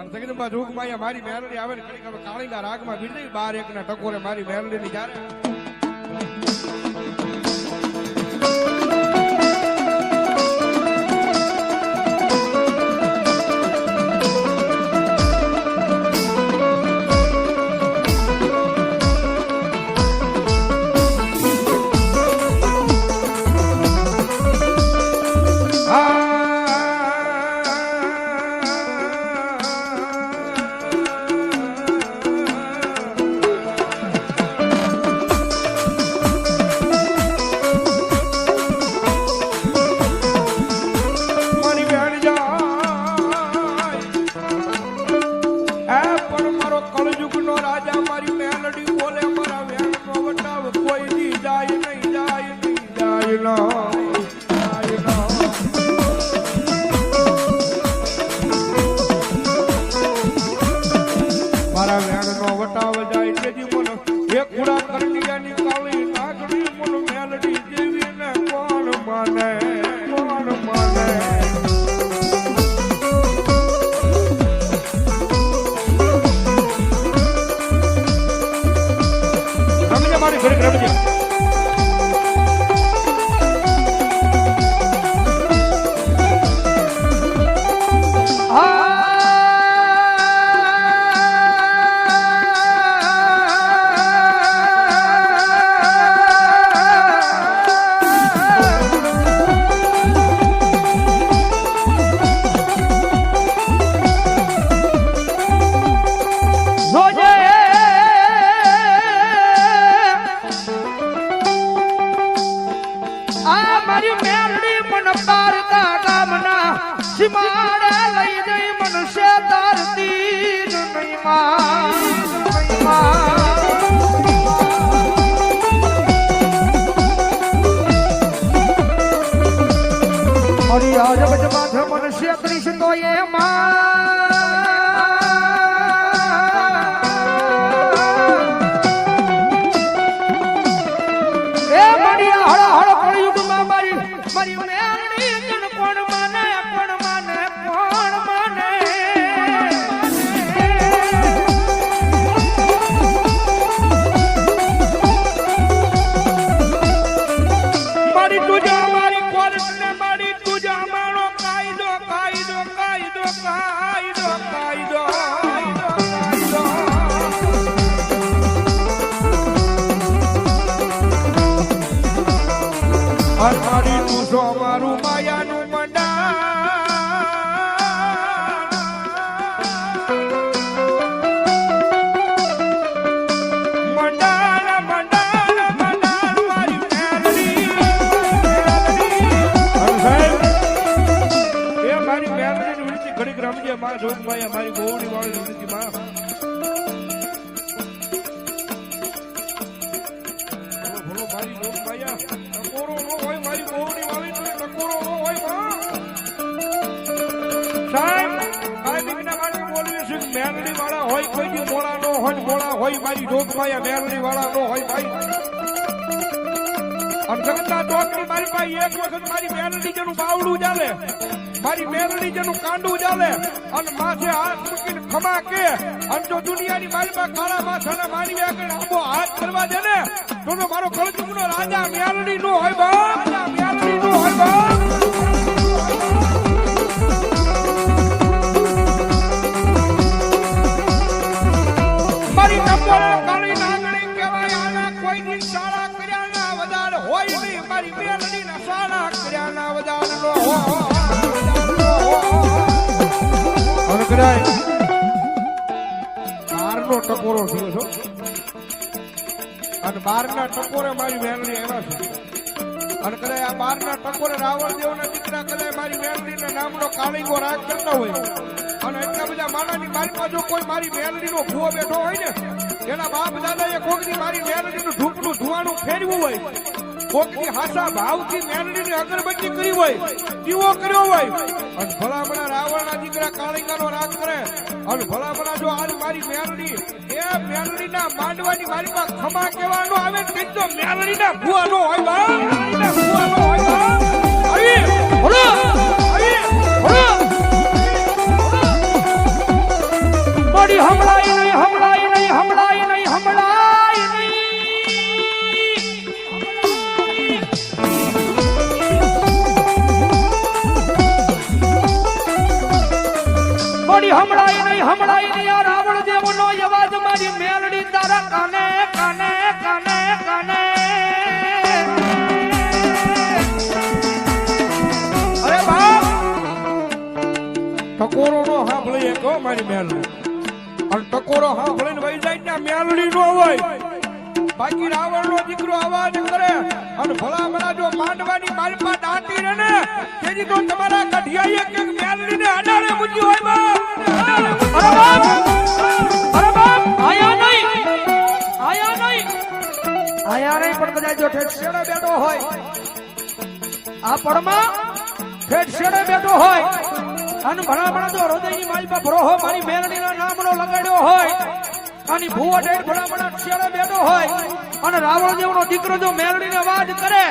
જગદંબા જોગમાં મારી મેલડી આવે ને ઘડીક હવે કાળીના રાગમાં બીડી બાર એકના ટકોરે મારી મેલડીની જ્યારે મારી ગોવડી વાળી નથી માં બોલો મારી લોક માયા ટકોરો નો હોય મારી ગોવડી વાળી તો ટકોરો નો હોય માં સાહેબ આ દીકરા માટે બોલવી છે મેલડી વાળા હોય કોઈ દી મોળા નો હોય મોળા હોય મારી લોક માયા મેલડી વાળા નો હોય ભાઈ અને જગતના ચોકની મારી પાસે એક વખત મારી મેલડી જેનું બાવડું ચાલે મારી મેલડી જેનું કાંડું ચાલે અને માથે હાથ મૂકીને ખમા કે અને જો દુનિયાની મારી પાસે કાળા માથાના મારી આગળ આંબો હાથ કરવા દે ને તો મારો કળજુગનો રાજા મેલડી નો હોય બા રાજા મેલડી નો હોય બા મારી ટપોરા કાળી નાગણી કહેવાય આના કોઈ દી શાળા કર્યાના વધાર હોય નહીં મારી મેલડીના શાળા કર્યાના વધાર નો હોય બારનો ટકોરો થયો છો અને બારના ટકોરે મારી મેલડી આવ્યા છે અને કદાચ આ બારના ટકોરે રાવણ દેવના દીકરા કદાચ મારી મેલડીના નામનો કાળીગો રાગ કરતા હોય અને એટલા બધા માણાની મારી પાસે કોઈ મારી મેલડીનો ભૂવો બેઠો હોય ને એના બાપ દાદાએ કોકની મારી મેલડીનું ઢૂકનું ધુવાનું ફેરવું હોય કોકની હાસા ભાવથી મેલડીની અગરબત્તી કરી હોય દીવો કર્યો હોય અને ભલામણા રાવણના દીકરા કાળીગાનો રાગ કરે અને ભલામણા જો આજ મારી મેલડી એ મેલડીના માંડવાની મારી પાસે ખમા કહેવાનો આવે ને તો મેલડીના ભૂવાનો હોય બા મેલડીના ભૂવાનો હોય બા આવી બોલો આવી બોલો થોડી હમણાઈ નહીં આ રાવણ દેવનો અવાજ મારી મેલડી તારા કાને કાને કાને કાને અરે બાપ ટકોરો નો સાંભળી કહો મારી મેલડી અને ટકોરો સાંભળીને વહી જાય ત્યાં મેલડી નો હોય બાકી રાવણ નો દીકરો અવાજ કરે અને ભલા ભલા જો માંડવાની મારી પાસે દાટી રહે ને તેથી તો તમારા કઢિયાએ કે મેલડી ને અડારે મૂકી હોય બાપ અરે બાપ આયા નહીં પણ કદાચ જો ઠેઠ શેડે બેઠો હોય આ પડમાં ઠેઠ શેડે બેઠો હોય અને ભલા ભલા જો હૃદયની માલમાં ભરોહો મારી મેલડીના નામનો લગાડ્યો હોય અને ભૂવો ઠેઠ ભલા ભલા શેડે બેઠો હોય અને રાવણ દેવનો દીકરો જો મેલડીને અવાજ કરે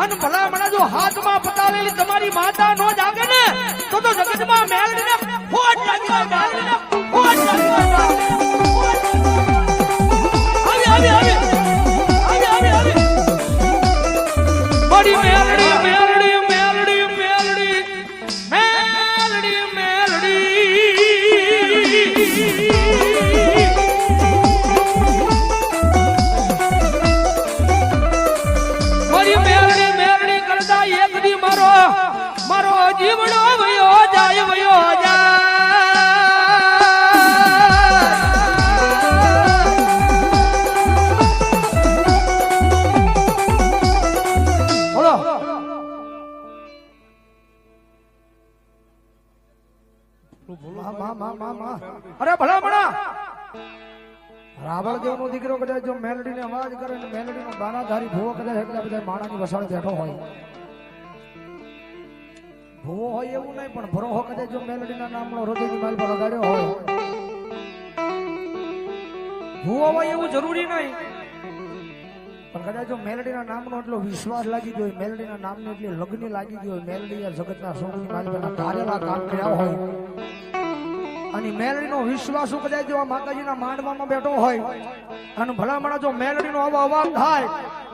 અને ભલા ભલા જો હાથમાં પતાવેલી તમારી માતા નો જાગે ને તો જગતમાં મેલડીને ફોટ લાગી જાય મેલડીને ફોટ લાગી જાય આવી બડી મેલડી મેલડી મેલડી મેલડી મેલડી મેલડી મારી મેલડી મેલડી કરતા એક દી મારો જીવડો વયો જાય અરે ભલા ભણા રાવણ દેવ નો દીકરો કદાચ જો મેલડી ને અવાજ કરે ને મેલડી નો ગાનાધારી ભૂવો કદાચ એટલા બધા માણાની વસાળ બેઠો હોય ભૂવો હોય એવું નહીં પણ ભરોહો કદાચ જો મેલડી ના નામનો હૃદયની માલ પર લગાડ્યો હોય ભૂવો હોય એવું જરૂરી નહીં પણ કદાચ જો મેલડી ના નામનો એટલો વિશ્વાસ લાગી ગયો હોય મેલડી ના નામની એટલી લગ્ન લાગી ગઈ હોય મેલડી જગતના સોની માલ પર ધારેલા કામ કર્યા હોય અને મેલડીનો વિશ્વાસ કદાચ જો માતાજીના માંડવામાં બેઠો હોય અને ભલામણા જો મેલડીનો આવો અવાજ થાય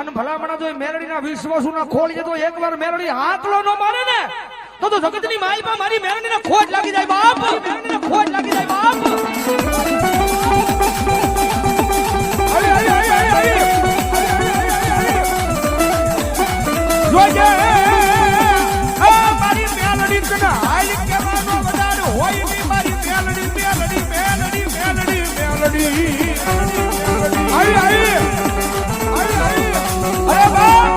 અને ભલામણા જો મેલડીના વિશ્વાસુના ખોલીએ તો એકવાર મેલડી આંકલો ન મારે ને તો જગતની માઈમાં મારી મેલડીને ખોજ લાગી જાય બાપ મેલડીને ખોજ લાગી જાય બાપ જોજે મારી મેલડી તને હાલ કેવાનો વધારે હોય ની મારી મેલડી મેલડી મેલડી મેલડી મેલડી અરે બાપ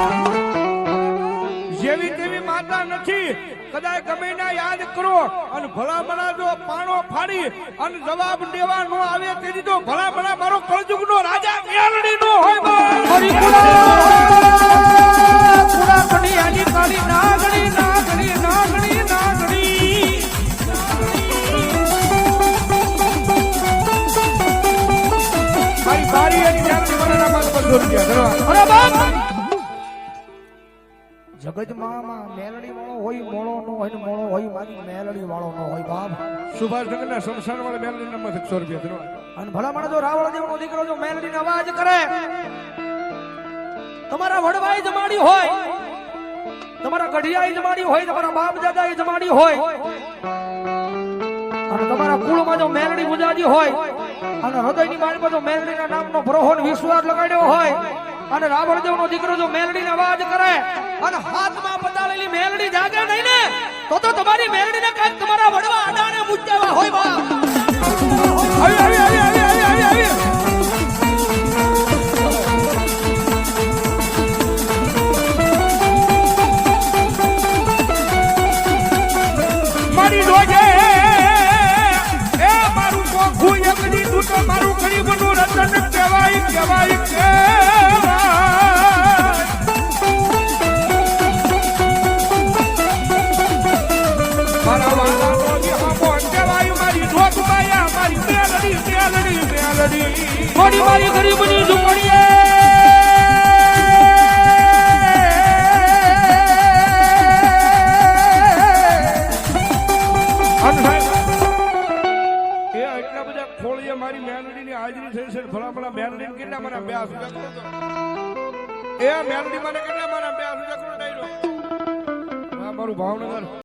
જેવી તેવી માતા નથી કદાચ ગમે ના યાદ કરો અને ભલા ભલા જો પાણો ફાડી અને જવાબ દેવા નો આવે તેથી તો ભલા ભલા મારો કળજુગ નો રાજા મેલડી નો હોય મારી પુરા કઢિયાની કાળી નાગણી નાગણી નાગણી નાગણી મારી બારી એની જાતની મરણા માલ પર દોરી અરે બાપ જગતમાં મેલડી વાળો હોય મોળો નો હોય ને મોળો હોય મારી મેલડી વાળો નો હોય બાપ સુભાષનગરના શમશાન વાળા મેલડી નંબર 100 રૂપિયા અને ભલા માણસ જો રાવણ દેવનો દીકરો જો મેલડીનો અવાજ કરે તમારા વડવાઈ જમાડી હોય તમારા ગઢિયાઈ જમાડી હોય તમારા બાપ દાદાઈ જમાડી હોય અને તમારા કુળમાં જો મેલડી ગુજાજી હોય અને હૃદયની માળમાં જો મેલડીના નામનો ભરોહો ને વિશ્વાસ લગાડ્યો હોય અને રાવણ દેવનો દીકરો જો મેલડીનો અવાજ કરે અને હાથમાં પતાળેલી મેલડી જાગે નહીં ને તો તમારી મેલડીને કાંઈક તમારા વડવા અડાણે મૂક્યા હોય બા મારી રોજે એ મારું કોખું એક દીધું તો મારું ગરીબનું રતન કહેવાય કહેવાય મારા વાળાનો દેહામો કહેવાય મારી ઢોકબાયા મારી મેલડી મેલડી મેલડી મારી ગરીબની ઝૂંપડીએ મારી મેલડીની હાજરી થઈ છે ભલા ભલા મેલડી કેટલા મને 2 એ મેલડી મને કેટલા મને 2 મારું ભાવનગર